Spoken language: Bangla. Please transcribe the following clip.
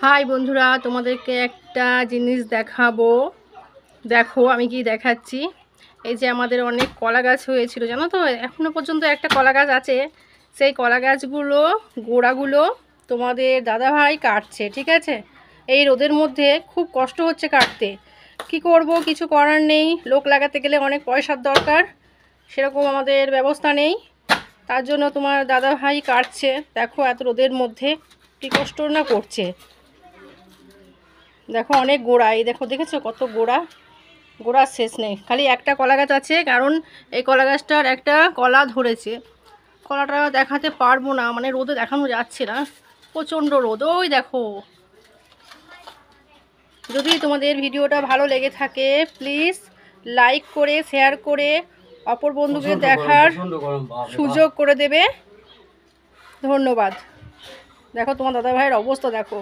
হাই বন্ধুরা, তোমাদেরকে একটা জিনিস দেখাবো। দেখো আমি কি দেখাচ্ছি। এই যে আমাদের অনেক কলা গাছ হয়েছিল জানো তো, এখনো পর্যন্ত একটা কলা গাছ আছে। সেই কলা গাছগুলো গোড়াগুলো তোমাদের দাদাভাই কাটছে, ঠিক আছে। এই রোদের মধ্যে খুব কষ্ট হচ্ছে কাটতে। কি করব, কিছু করার নেই। লোক লাগাতে গেলে অনেক পয়সার দরকার, সেরকম আমাদের ব্যবস্থা নেই। তার জন্য তোমার দাদাভাই কাটছে। দেখো এত রোদের মধ্যে কি কষ্ট না করছে। দেখো অনেক গোড়া, এই দেখো, দেখেছো কত গোড়া। গোড়ার শেষ নেই। খালি একটা কলা গাছ আছে, কারণ এই কলা গাছটার একটা কলা ধরেছে। কলাটা দেখাতে পারবো না, মানে রোদে দেখানো যাচ্ছে না, প্রচণ্ড রোদ। ওই দেখো। যদি তোমাদের ভিডিওটা ভালো লেগে থাকে প্লিজ লাইক করে শেয়ার করে অপর বন্ধুকে দেখার সুযোগ করে দেবে। ধন্যবাদ। দেখো তোমার দাদা ভাইয়ের অবস্থা দেখো,